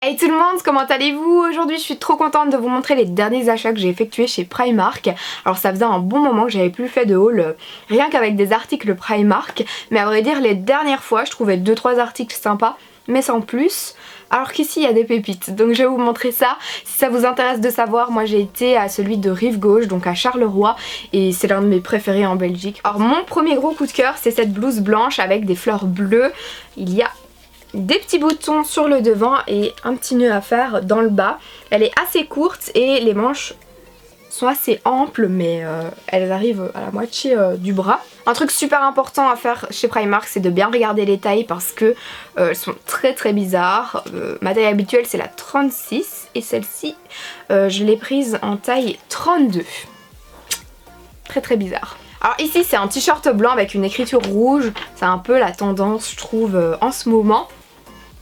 Hey tout le monde, comment allez-vous? Aujourd'hui je suis trop contente de vous montrer les derniers achats que j'ai effectués chez Primark. Alors ça faisait un bon moment que j'avais plus fait de haul rien qu'avec des articles Primark, mais à vrai dire les dernières fois je trouvais 2-3 articles sympas mais sans plus. Alors qu'ici il y a des pépites, donc je vais vous montrer ça. Si ça vous intéresse de savoir, moi j'ai été à celui de Rive Gauche, donc à Charleroi, et c'est l'un de mes préférés en Belgique. Alors mon premier gros coup de cœur c'est cette blouse blanche avec des fleurs bleues. Il y a des petits boutons sur le devant et un petit nœud à faire dans le bas. Elle est assez courte et les manches sont assez amples, mais elles arrivent à la moitié du bras. Un truc super important à faire chez Primark, c'est de bien regarder les tailles parce que elles sont très bizarres. Ma taille habituelle c'est la 36 et celle-ci je l'ai prise en taille 32. Très bizarre. Alors ici c'est un t-shirt blanc avec une écriture rouge, c'est un peu la tendance je trouve en ce moment.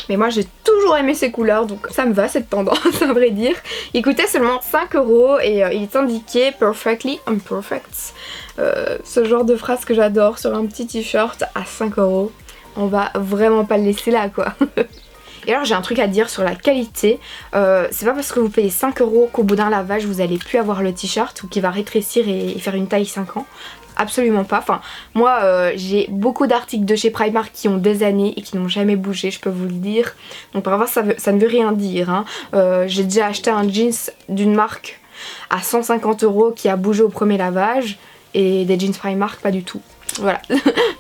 Mais moi j'ai toujours aimé ces couleurs donc ça me va cette tendance à vrai dire. Il coûtait seulement 5 € et il est indiqué Perfectly Imperfect. Ce genre de phrase que j'adore sur un petit t-shirt à 5 €. On va vraiment pas le laisser là quoi. Et alors j'ai un truc à dire sur la qualité, c'est pas parce que vous payez 5 € qu'au bout d'un lavage vous allez plus avoir le t-shirt ou qu'il va rétrécir et faire une taille 5 ans. Absolument pas, enfin moi j'ai beaucoup d'articles de chez Primark qui ont des années et qui n'ont jamais bougé, je peux vous le dire. Donc parfois ça ne veut rien dire hein. J'ai déjà acheté un jeans d'une marque à 150 € qui a bougé au premier lavage et des jeans Primark pas du tout. Voilà,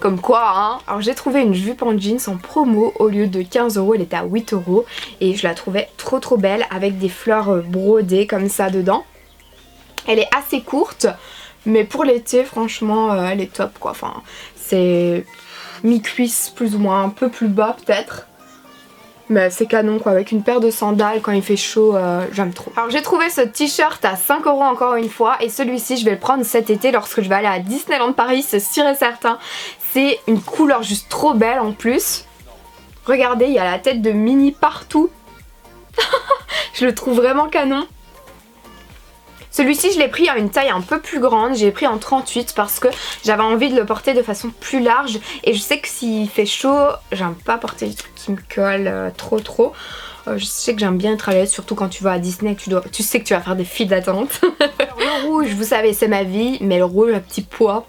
comme quoi hein. Alors j'ai trouvé une jupe en jeans en promo, au lieu de 15 € elle était à 8 € et je la trouvais trop belle avec des fleurs brodées comme ça dedans. Elle est assez courte mais pour l'été franchement elle est top quoi, enfin c'est mi-cuisse plus ou moins, un peu plus bas peut-être. Mais c'est canon quoi, avec une paire de sandales quand il fait chaud, j'aime trop. Alors j'ai trouvé ce t-shirt à 5 € encore une fois et celui-ci je vais le prendre cet été lorsque je vais aller à Disneyland Paris, c'est sûr et certain. C'est une couleur juste trop belle en plus. Regardez, il y a la tête de Minnie partout. Je le trouve vraiment canon. Celui-ci je l'ai pris à une taille un peu plus grande, j'ai pris en 38 parce que j'avais envie de le porter de façon plus large et je sais que s'il fait chaud, j'aime pas porter des trucs qui me collent trop. Je sais que j'aime bien être à l'aise, surtout quand tu vas à Disney, tu sais que tu vas faire des files d'attente. Le rouge, vous savez c'est ma vie, mais le rouge à petit pois,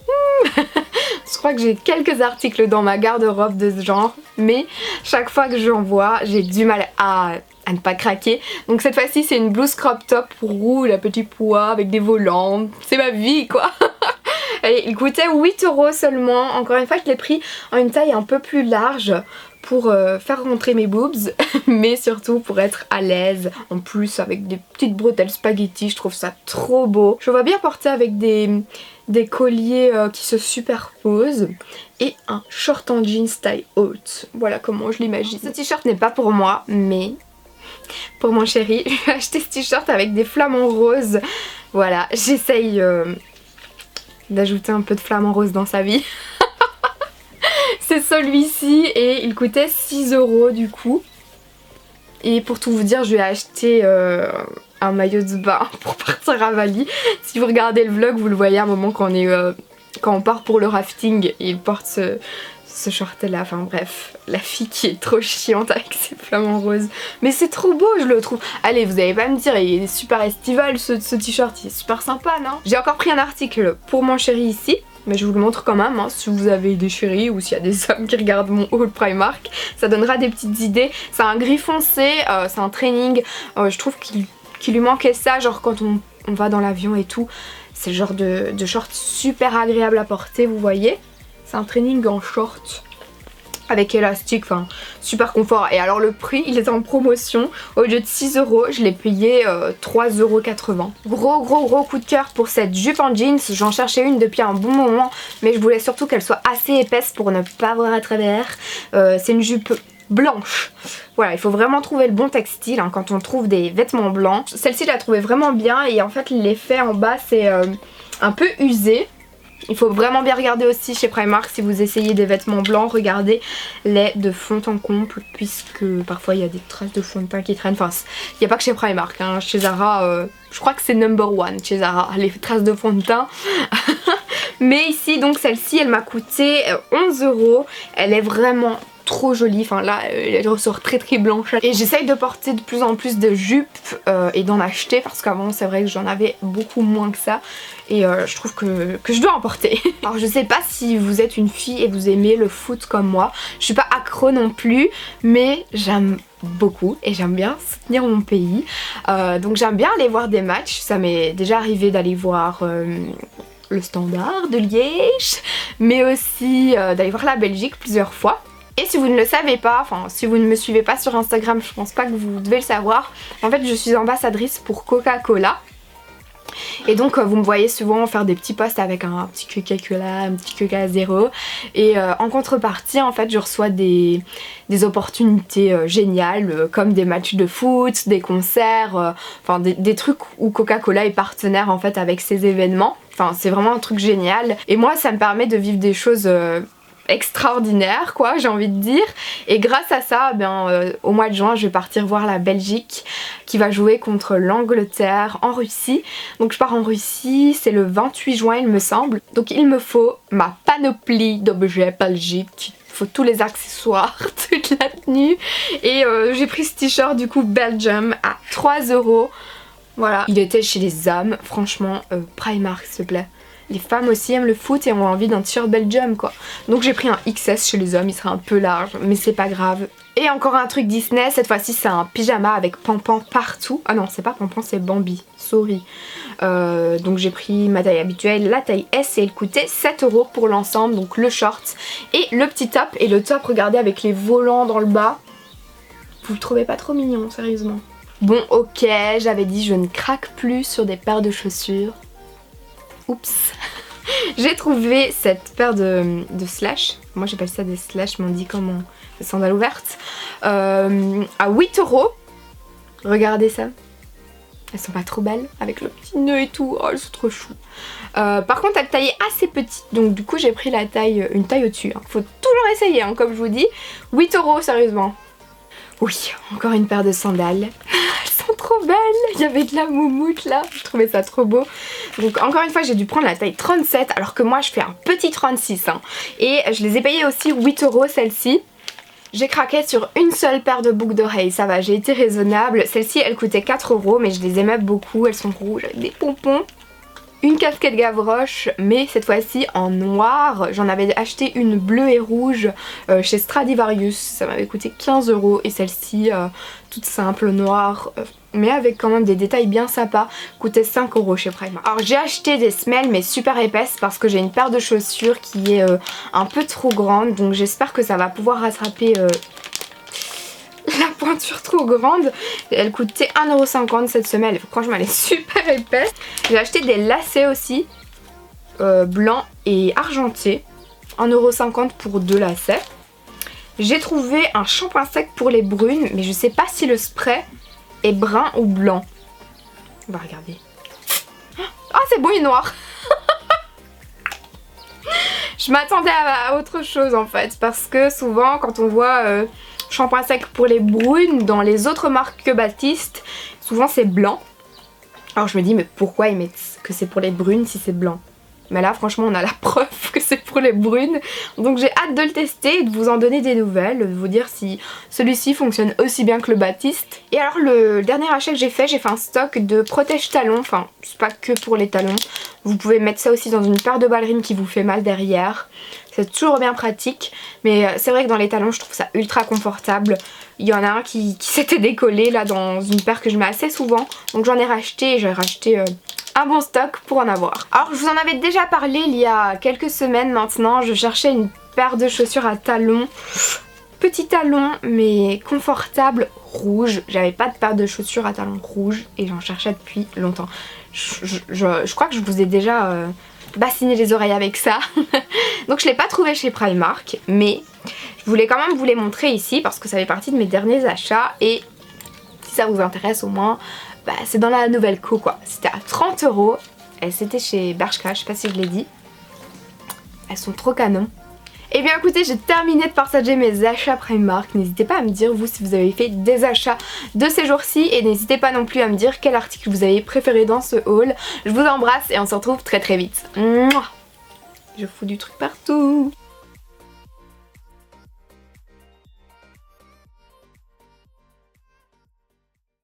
je crois que j'ai quelques articles dans ma garde-robe de ce genre, mais chaque fois que j'en vois, j'ai du mal à ne pas craquer. Donc cette fois-ci c'est une blouse crop top rouge à petits pois avec des volants. C'est ma vie quoi. Allez, il coûtait 8 € seulement. Encore une fois je l'ai pris en une taille un peu plus large pour faire rentrer mes boobs mais surtout pour être à l'aise. En plus avec des petites bretelles spaghetti, je trouve ça trop beau. Je vois bien porter avec des colliers qui se superposent et un short en jeans taille haute. Voilà comment je l'imagine. Ce t-shirt n'est pas pour moi mais pour mon chéri. Je vais acheter ce t-shirt avec des flamants roses. Voilà, j'essaye d'ajouter un peu de flamants roses dans sa vie. C'est celui-ci et il coûtait 6 € du coup. Et pour tout vous dire, je lui ai acheté un maillot de bain pour partir à Bali. Si vous regardez le vlog, vous le voyez à un moment quand on part pour le rafting, il porte ce short là, enfin bref, la fille qui est trop chiante avec ses flamants roses. Mais c'est trop beau je le trouve. Allez, vous allez pas me dire, il est super estival ce t-shirt, il est super sympa non? J'ai encore pris un article pour mon chéri ici. Mais je vous le montre quand même hein, si vous avez des chéris ou s'il y a des hommes qui regardent mon haul Primark. Ça donnera des petites idées. C'est un gris foncé, c'est un training. Je trouve qu'il lui manquait ça, genre quand on va dans l'avion et tout. C'est le genre de short super agréable à porter, vous voyez. C'est un training en short avec élastique, enfin super confort. Et alors le prix il est en promotion, au lieu de 6 €, je l'ai payé 3,80 €. Gros coup de cœur pour cette jupe en jeans. J'en cherchais une depuis un bon moment mais je voulais surtout qu'elle soit assez épaisse pour ne pas voir à travers. C'est une jupe blanche. Voilà, il faut vraiment trouver le bon textile hein, quand on trouve des vêtements blancs. Celle-ci je la trouvais vraiment bien et en fait l'effet en bas c'est un peu usé. Il faut vraiment bien regarder aussi chez Primark si vous essayez des vêtements blancs, regardez les de fond en comble puisque parfois il y a des traces de fond de teint qui traînent. Enfin, il n'y a pas que chez Primark, hein. Chez Zara, je crois que c'est #1 chez Zara, les traces de fond de teint. Mais ici donc celle-ci elle m'a coûté 11 €, elle est vraiment trop jolie, enfin là elle ressort très très blanche. Et j'essaye de porter de plus en plus de jupes et d'en acheter parce qu'avant c'est vrai que j'en avais beaucoup moins que ça. Et je trouve que je dois en porter. Alors je sais pas si vous êtes une fille et vous aimez le foot comme moi. Je suis pas accro non plus, mais j'aime beaucoup et j'aime bien soutenir mon pays. Donc j'aime bien aller voir des matchs. Ça m'est déjà arrivé d'aller voir le Standard de Liège, mais aussi d'aller voir la Belgique plusieurs fois. Et si vous ne le savez pas, enfin si vous ne me suivez pas sur Instagram, je pense pas que vous devez le savoir. En fait je suis ambassadrice pour Coca-Cola. Et donc vous me voyez souvent faire des petits posts avec un petit Coca-Cola, un petit Coca zéro. Et en contrepartie en fait je reçois des opportunités géniales comme des matchs de foot, des concerts, enfin des trucs où Coca-Cola est partenaire en fait avec ces événements. Enfin c'est vraiment un truc génial. Et moi ça me permet de vivre des choses extraordinaire quoi, j'ai envie de dire. Et grâce à ça au mois de juin je vais partir voir la Belgique qui va jouer contre l'Angleterre en Russie. Donc je pars en Russie, c'est le 28 juin il me semble. Donc il me faut ma panoplie d'objets Belgique. Il faut tous les accessoires, toute la tenue. Et j'ai pris ce t-shirt du coup Belgium à 3 €. Voilà, il était chez les hommes, franchement Primark s'il te plaît. Les femmes aussi aiment le foot et ont envie d'un t-shirt Belgium quoi. Donc j'ai pris un XS chez les hommes, il sera un peu large mais c'est pas grave. Et encore un truc Disney, cette fois-ci c'est un pyjama avec Pampan partout. Ah non c'est pas Pampan, c'est Bambi, sorry. Donc j'ai pris ma taille habituelle, la taille S, et elle coûtait 7 € pour l'ensemble. Donc le short et le petit top. Et le top, regardez, avec les volants dans le bas. Vous le trouvez pas trop mignon sérieusement? Bon ok, j'avais dit je ne craque plus sur des paires de chaussures. Oups. J'ai trouvé cette paire de slash, moi j'appelle ça des slash mais on dit comment, des sandales ouvertes, à 8 €. Regardez ça. Elles sont pas trop belles avec le petit nœud et tout, oh elles sont trop chou. Par contre elle taille assez petite, donc du coup j'ai pris la taille, une taille au-dessus. Hein. Faut toujours essayer hein, comme je vous dis. 8 € sérieusement. Oui, encore une paire de sandales. Trop belle, il y avait de la moumoute là, je trouvais ça trop beau. Donc encore une fois j'ai dû prendre la taille 37 alors que moi je fais un petit 36 hein. Et je les ai payées aussi 8 € celle-ci. J'ai craqué sur une seule paire de boucles d'oreilles, ça va, j'ai été raisonnable. Celle-ci elle coûtait 4 € mais je les aimais beaucoup, elles sont rouges avec des pompons. Une casquette Gavroche mais cette fois-ci en noir. J'en avais acheté une bleue et rouge chez Stradivarius, ça m'avait coûté 15 € et celle-ci toute simple noire mais avec quand même des détails bien sympas, coûtait 5 € chez Primark. Alors j'ai acheté des semelles mais super épaisses parce que j'ai une paire de chaussures qui est un peu trop grande, donc j'espère que ça va pouvoir rattraper la pointure trop grande. Elle coûtait 1,50 € cette semelle, franchement elle est super épaisse. J'ai acheté des lacets aussi, blancs et argentés, 1,50 € pour 2 lacets. J'ai trouvé un shampoing sec pour les brunes, mais je sais pas si le spray est brun ou blanc. On va regarder. Ah c'est beau, il est noir. Je m'attendais à autre chose en fait, parce que souvent quand on voit shampoing sec pour les brunes dans les autres marques que Baptiste, souvent c'est blanc. Alors je me dis mais pourquoi ils mettent que c'est pour les brunes si c'est blanc? Mais là franchement on a la preuve que c'est pour les brunes. Donc j'ai hâte de le tester et de vous en donner des nouvelles, de vous dire si celui-ci fonctionne aussi bien que le Baptiste. Et alors le dernier achat que j'ai fait un stock de protège talons, enfin c'est pas que pour les talons. Vous pouvez mettre ça aussi dans une paire de ballerines qui vous fait mal derrière. C'est toujours bien pratique, mais c'est vrai que dans les talons je trouve ça ultra confortable. Il y en a un qui s'était décollé là dans une paire que je mets assez souvent, donc j'en ai racheté et j'ai racheté un bon stock pour en avoir. Alors je vous en avais déjà parlé il y a quelques semaines maintenant, je cherchais une paire de chaussures à talons, petit talon mais confortable, rouge. J'avais pas de paire de chaussures à talons rouge et j'en cherchais depuis longtemps. Je crois que je vous ai déjà bassiné les oreilles avec ça. Donc je l'ai pas trouvé chez Primark, mais je voulais quand même vous les montrer ici parce que ça fait partie de mes derniers achats et si ça vous intéresse au moins, bah, c'est dans la nouvelle co quoi. C'était à 30 € et c'était chez Bershka, je sais pas si je l'ai dit. Elles sont trop canon. Et bien écoutez, j'ai terminé de partager mes achats Primark. N'hésitez pas à me dire vous si vous avez fait des achats de ces jours-ci et n'hésitez pas non plus à me dire quel article vous avez préféré dans ce haul. Je vous embrasse et on se retrouve très très vite. Mouah, je fous du truc partout.